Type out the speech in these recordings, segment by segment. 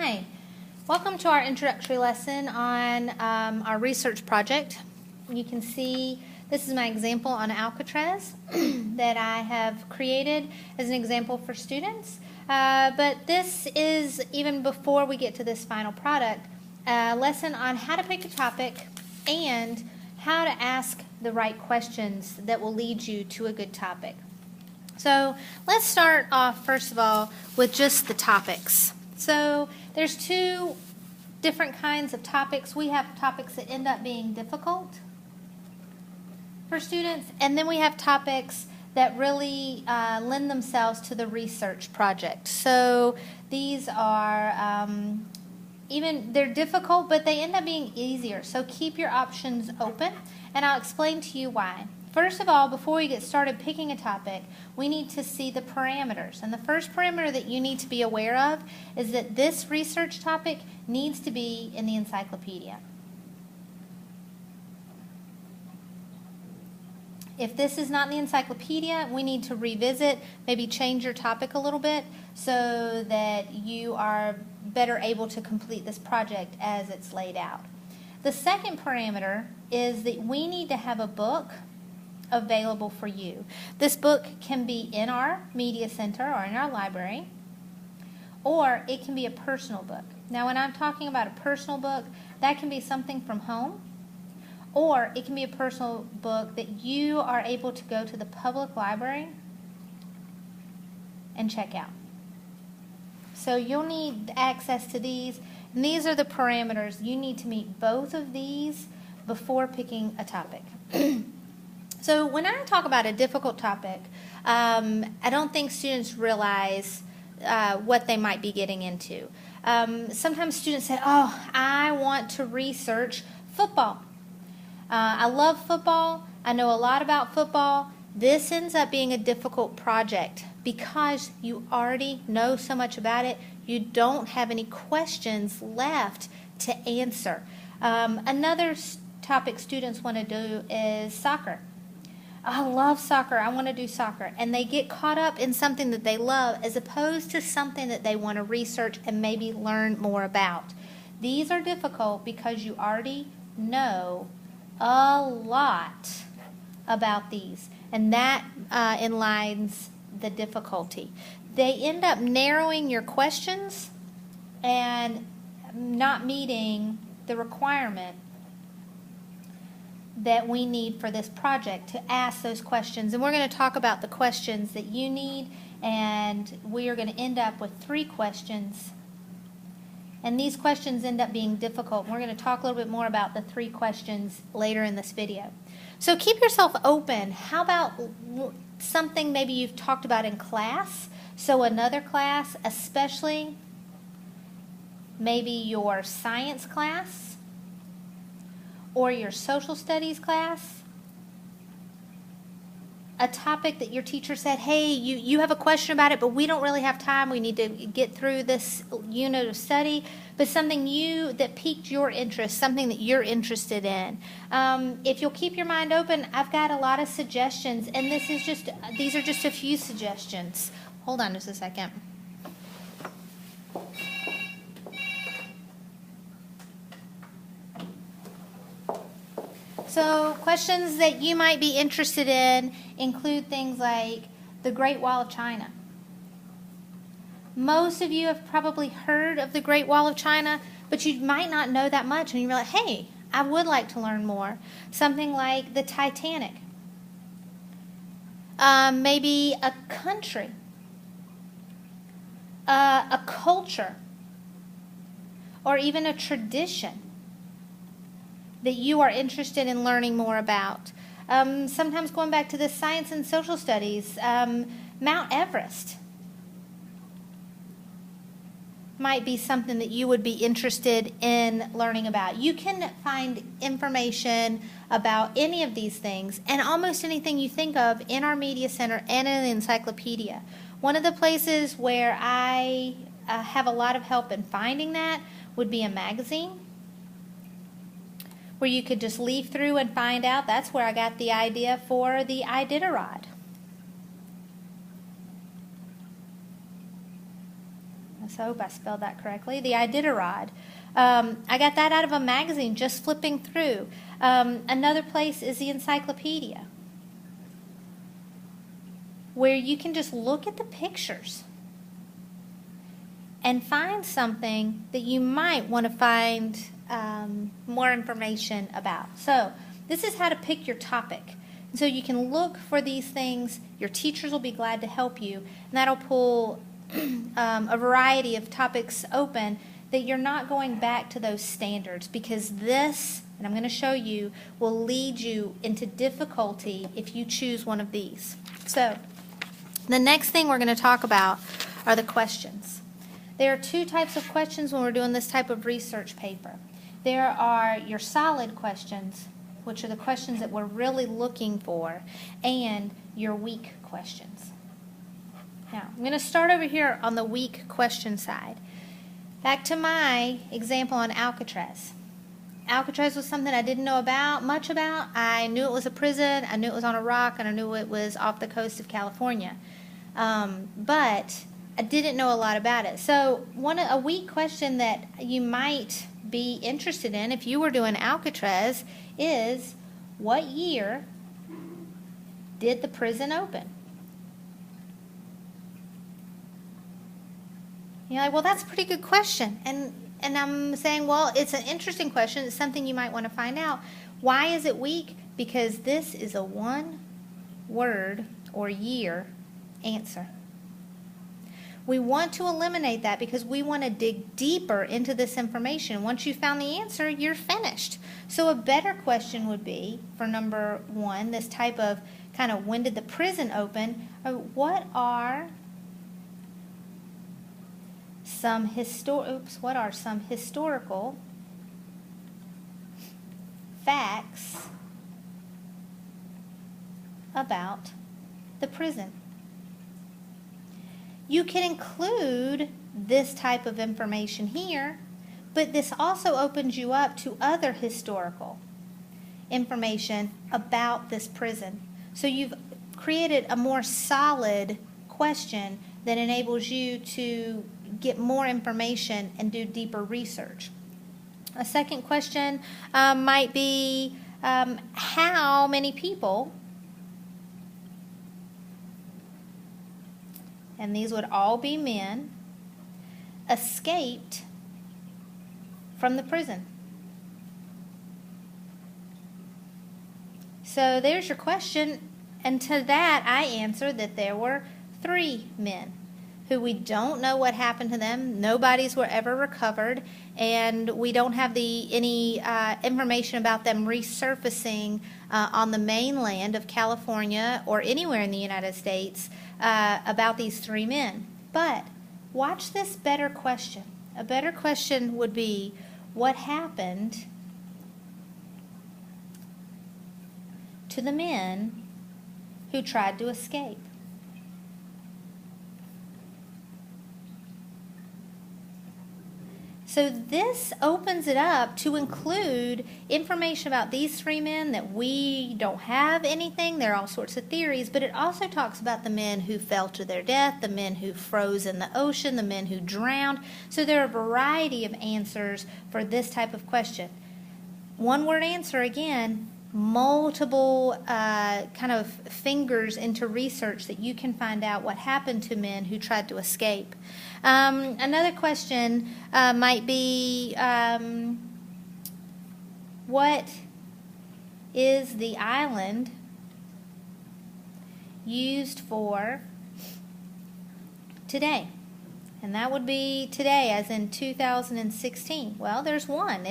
Hi, welcome to our introductory lesson on our research project. You can see this is my example on Alcatraz that I have created as an example for students. But this is, even before we get to this final product, a lesson on how to pick a topic and how to ask the right questions that will lead you to a good topic. So let's start off, first of all, with just the topics. So there's two different kinds of topics. We have topics that end up being difficult for students, and then we have topics that really lend themselves to the research project. So these are they're difficult, but they end up being easier. So keep your options open, and I'll explain to you why. First of all, before we get started picking a topic, we need to see the parameters. And the first parameter that you need to be aware of is that this research topic needs to be in the encyclopedia. If this is not in the encyclopedia, we need to revisit, maybe change your topic a little bit so that you are better able to complete this project as it's laid out. The second parameter is that we need to have a book available for you. This book can be in our media center or in our library, or it can be a personal book. Now, when I'm talking about a personal book, that can be something from home, or it can be a personal book that you are able to go to the public library and check out. So you'll need access to these, and these are the parameters. You need to meet both of these before picking a topic. So when I talk about a difficult topic, I don't think students realize what they might be getting into. Sometimes students say, oh, I want to research football. I love football. I know a lot about football. This ends up being a difficult project because you already know so much about it. You don't have any questions left to answer. Another topic students want to do is soccer. I love soccer. I want to do soccer. And they get caught up in something that they love as opposed to something that they want to research and maybe learn more about. These are difficult because you already know a lot about these. And that enlines the difficulty. They end up narrowing your questions and not meeting the requirement that we need for this project to ask those questions. And we're going to talk about the questions that you need, and we are going to end up with 3 questions. And these questions end up being difficult. We're going to talk a little bit more about the 3 questions later in this video. So keep yourself open. How about something maybe you've talked about in class? So another class, especially maybe your science class, or your social studies class, a topic that your teacher said, hey, you have a question about it, but we don't really have time. We need to get through this unit of study, but something that piqued your interest, something that you're interested in. If you'll keep your mind open, I've got a lot of suggestions, and these are just a few suggestions. Hold on just a second. So questions that you might be interested in include things like the Great Wall of China. Most of you have probably heard of the Great Wall of China, but you might not know that much, and you're like, hey, I would like to learn more. Something like the Titanic. Maybe a country, a culture, or even a tradition that you are interested in learning more about. Sometimes going back to the science and social studies, Mount Everest might be something that you would be interested in learning about. You can find information about any of these things and almost anything you think of in our media center and in the encyclopedia. One of the places where I have a lot of help in finding that would be a magazine, where you could just leaf through and find out. That's where I got the idea for the Iditarod. So I hope I spelled that correctly. The Iditarod. I got that out of a magazine, just flipping through. Another place is the encyclopedia, where you can just look at the pictures and find something that you might want to find more information about. So this is how to pick your topic. So you can look for these things. Your teachers will be glad to help you, and that'll pull a variety of topics open that you're not going back to those standards, because this, and I'm going to show you, will lead you into difficulty if you choose one of these. So the next thing we're going to talk about are the questions. There are two types of questions when we're doing this type of research paper. There are your solid questions, which are the questions that we're really looking for, and your weak questions. Now, I'm going to start over here on the weak question side. Back to my example on Alcatraz. Alcatraz was something I didn't know much about. I knew it was a prison, I knew it was on a rock, and I knew it was off the coast of California. But I didn't know a lot about it. So a weak question that you might be interested in if you were doing Alcatraz is, what year did the prison open? You're like, well, that's a pretty good question. And I'm saying, well, it's an interesting question. It's something you might want to find out. Why is it weak? Because this is a one-word or year answer. We want to eliminate that because we want to dig deeper into this information. Once you found the answer, you're finished. So a better question would be, for number one, this type of kind of when did the prison open, what are some historical facts about the prison? You can include this type of information here, but this also opens you up to other historical information about this prison. So you've created a more solid question that enables you to get more information and do deeper research. A second question might be, how many people, and these would all be men, escaped from the prison? So there's your question, and to that I answered that there were 3 men who we don't know what happened to them. Nobody's were ever recovered, and we don't have any information about them resurfacing on the mainland of California or anywhere in the United States about these 3 men. But watch this better question. A better question would be, what happened to the men who tried to escape? So this opens it up to include information about these 3 men that we don't have anything. There are all sorts of theories, but it also talks about the men who fell to their death, the men who froze in the ocean, the men who drowned. So there are a variety of answers for this type of question. One-word answer, again, multiple kind of fingers into research that you can find out what happened to men who tried to escape. Another question might be, what is the island used for today? And that would be today, as in 2016. Well, there's one.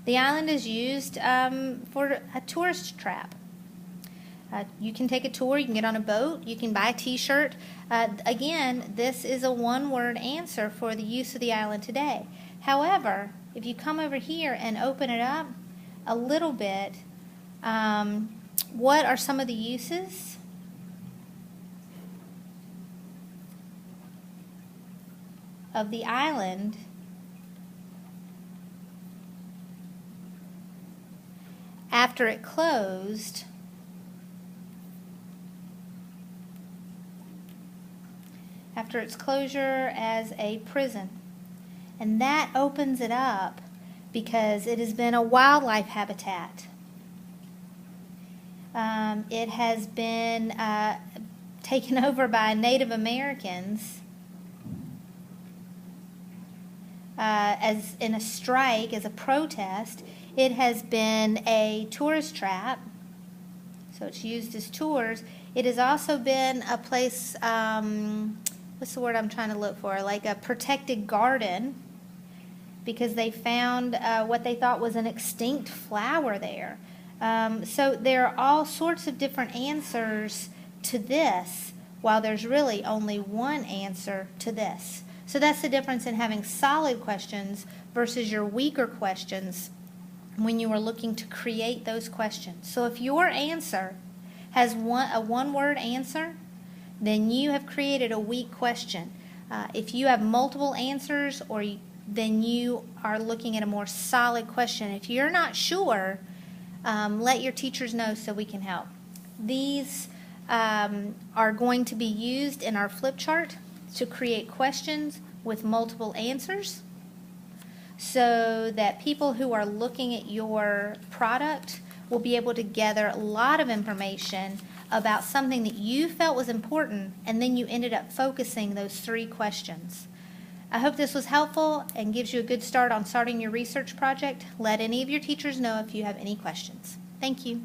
The island is used for a tourist trap. You can take a tour, you can get on a boat, you can buy a t-shirt. Again, this is a one-word answer for the use of the island today. However, if you come over here and open it up a little bit, what are some of the uses? Of the island after it closed after its closure as a prison. And that opens it up because it has been a wildlife habitat. It has been taken over by Native Americans as in a strike, as a protest. It has been a tourist trap, so it's used as tours. It has also been a place, what's the word I'm trying to look for, like a protected garden, because they found what they thought was an extinct flower there. So there are all sorts of different answers to this, while there's really only one answer to this. So that's the difference in having solid questions versus your weaker questions when you are looking to create those questions. So if your answer has a one-word answer, then you have created a weak question. If you have multiple answers, then you are looking at a more solid question. If you're not sure, let your teachers know so we can help. These are going to be used in our flip chart to create questions with multiple answers, so that people who are looking at your product will be able to gather a lot of information about something that you felt was important, and then you ended up focusing those 3 questions. I hope this was helpful and gives you a good start on starting your research project. Let any of your teachers know if you have any questions. Thank you.